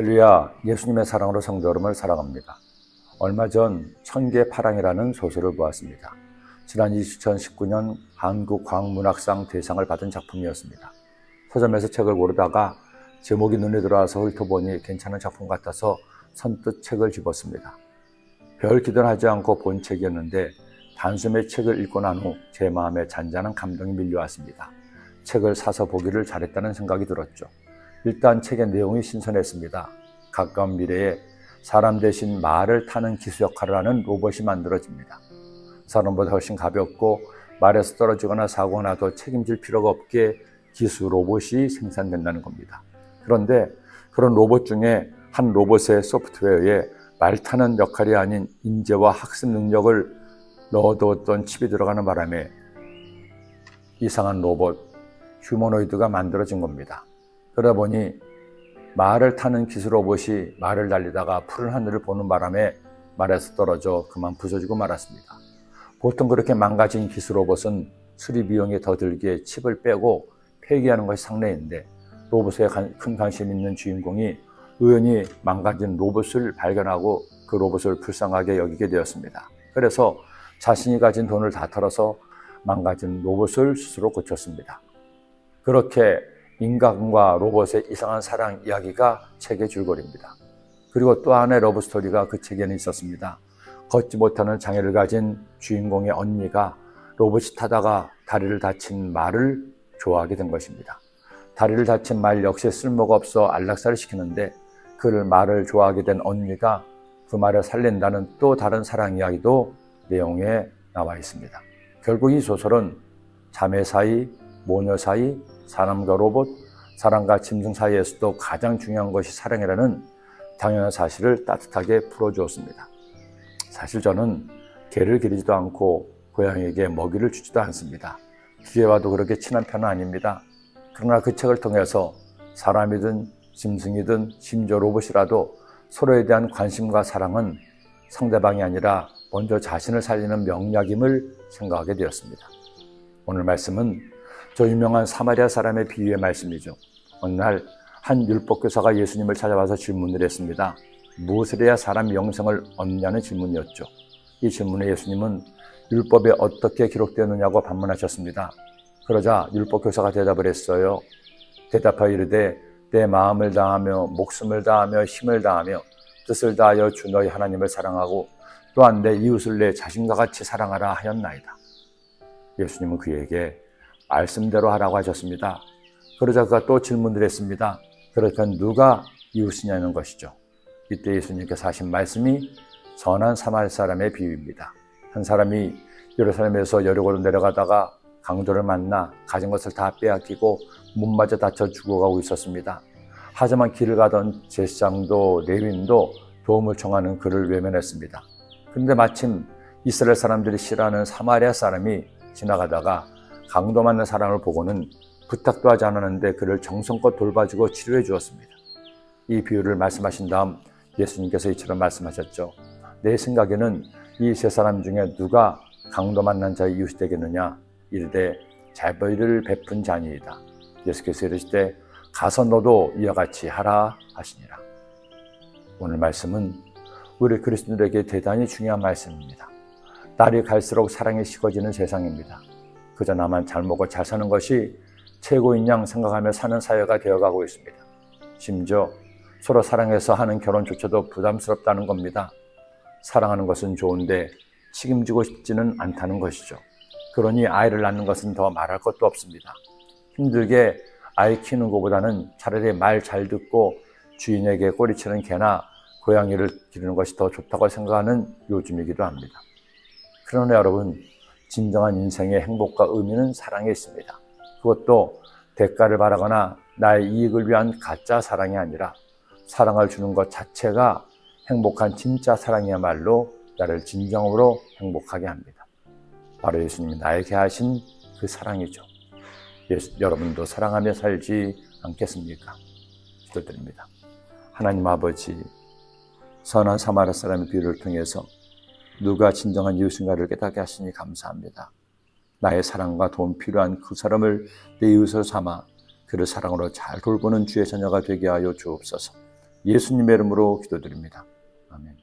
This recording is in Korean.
할렐루야, 예수님의 사랑으로 성도 여러분을 사랑합니다. 얼마 전 천개의 파랑이라는 소설을 보았습니다. 지난 2019년 한국과학문학상 대상을 받은 작품이었습니다. 서점에서 책을 고르다가 제목이 눈에 들어와서 훑어보니 괜찮은 작품 같아서 선뜻 책을 집었습니다. 별 기도는 하지 않고 본 책이었는데 단숨에 책을 읽고 난 후 제 마음에 잔잔한 감동이 밀려왔습니다. 책을 사서 보기를 잘했다는 생각이 들었죠. 일단 책의 내용이 신선했습니다. 가까운 미래에 사람 대신 말을 타는 기수 역할을 하는 로봇이 만들어집니다. 사람보다 훨씬 가볍고 말에서 떨어지거나 사고가 나도 책임질 필요가 없게 기수 로봇이 생산된다는 겁니다. 그런데 그런 로봇 중에 한 로봇의 소프트웨어에 말 타는 역할이 아닌 인재와 학습 능력을 넣어두었던 칩이 들어가는 바람에 이상한 로봇, 휴머노이드가 만들어진 겁니다. 그러다 보니 말을 타는 기수 로봇이 말을 날리다가 푸른 하늘을 보는 바람에 말에서 떨어져 그만 부서지고 말았습니다. 보통 그렇게 망가진 기수 로봇은 수리 비용이 더 들기에 칩을 빼고 폐기하는 것이 상례인데 로봇에 큰 관심 있는 주인공이 우연히 망가진 로봇을 발견하고 그 로봇을 불쌍하게 여기게 되었습니다. 그래서 자신이 가진 돈을 다 털어서 망가진 로봇을 스스로 고쳤습니다. 그렇게 인간과 로봇의 이상한 사랑 이야기가 책의 줄거리입니다. 그리고 또 하나의 러브 스토리가 그 책에는 있었습니다. 걷지 못하는 장애를 가진 주인공의 언니가 로봇이 타다가 다리를 다친 말을 좋아하게 된 것입니다. 다리를 다친 말 역시 쓸모가 없어 안락사를 시키는데 그 말을 좋아하게 된 언니가 그 말을 살린다는 또 다른 사랑 이야기도 내용에 나와 있습니다. 결국 이 소설은 자매 사이, 모녀 사이, 사람과 로봇, 사람과 짐승 사이에서도 가장 중요한 것이 사랑이라는 당연한 사실을 따뜻하게 풀어주었습니다. 사실 저는 개를 기르지도 않고 고양이에게 먹이를 주지도 않습니다. 기계와도 그렇게 친한 편은 아닙니다. 그러나 그 책을 통해서 사람이든 짐승이든 심지어 로봇이라도 서로에 대한 관심과 사랑은 상대방이 아니라 먼저 자신을 살리는 명약임을 생각하게 되었습니다. 오늘 말씀은 저 유명한 사마리아 사람의 비유의 말씀이죠. 어느 날 한 율법교사가 예수님을 찾아와서 질문을 했습니다. 무엇을 해야 사람 영생을 얻느냐는 질문이었죠. 이 질문에 예수님은 율법에 어떻게 기록되었느냐고 반문하셨습니다. 그러자 율법교사가 대답을 했어요. 대답하여 이르되 내 마음을 다하며 목숨을 다하며 힘을 다하며 뜻을 다하여 주 너희 하나님을 사랑하고 또한 내 이웃을 내 자신과 같이 사랑하라 하였나이다. 예수님은 그에게 말씀대로 하라고 하셨습니다. 그러자 그가 또 질문을 했습니다. 그러니까 누가 이웃이냐는 것이죠. 이때 예수님께서 하신 말씀이 선한 사마리아 사람의 비유입니다. 한 사람이 예루살렘에서 여리고로 내려가다가 강도를 만나 가진 것을 다 빼앗기고 문 맞아 다쳐 죽어가고 있었습니다. 하지만 길을 가던 제사장도 레위인도 도움을 청하는 그를 외면했습니다. 그런데 마침 이스라엘 사람들이 싫어하는 사마리아 사람이 지나가다가 강도 맞는 사람을 보고는 부탁도 하지 않았는데 그를 정성껏 돌봐주고 치료해 주었습니다. 이 비유를 말씀하신 다음 예수님께서 이처럼 말씀하셨죠. 내 생각에는 이 세 사람 중에 누가 강도 만난 자의 이웃이 되겠느냐? 이르되 자비를 베푼 자니이다. 예수께서 이르시되 가서 너도 이와 같이 하라 하시니라. 오늘 말씀은 우리 그리스도인들에게 대단히 중요한 말씀입니다. 날이 갈수록 사랑이 식어지는 세상입니다. 그저 나만 잘 먹고 잘 사는 것이 최고인 양 생각하며 사는 사회가 되어가고 있습니다. 심지어 서로 사랑해서 하는 결혼조차도 부담스럽다는 겁니다. 사랑하는 것은 좋은데 책임지고 싶지는 않다는 것이죠. 그러니 아이를 낳는 것은 더 말할 것도 없습니다. 힘들게 아이 키우는 것보다는 차라리 말 잘 듣고 주인에게 꼬리치는 개나 고양이를 기르는 것이 더 좋다고 생각하는 요즘이기도 합니다. 그러나 여러분, 진정한 인생의 행복과 의미는 사랑에 있습니다. 그것도 대가를 바라거나 나의 이익을 위한 가짜 사랑이 아니라 사랑을 주는 것 자체가 행복한 진짜 사랑이야말로 나를 진정으로 행복하게 합니다. 바로 예수님이 나에게 하신 그 사랑이죠. 여러분도 사랑하며 살지 않겠습니까? 기도드립니다. 하나님 아버지, 선한 사마리아 사람의 비유를 통해서 누가 진정한 이웃인가를 깨닫게 하시니 감사합니다. 나의 사랑과 도움 필요한 그 사람을 내 이웃으로 삼아 그를 사랑으로 잘 돌보는 주의 자녀가 되게 하여 주옵소서. 예수님의 이름으로 기도드립니다. 아멘.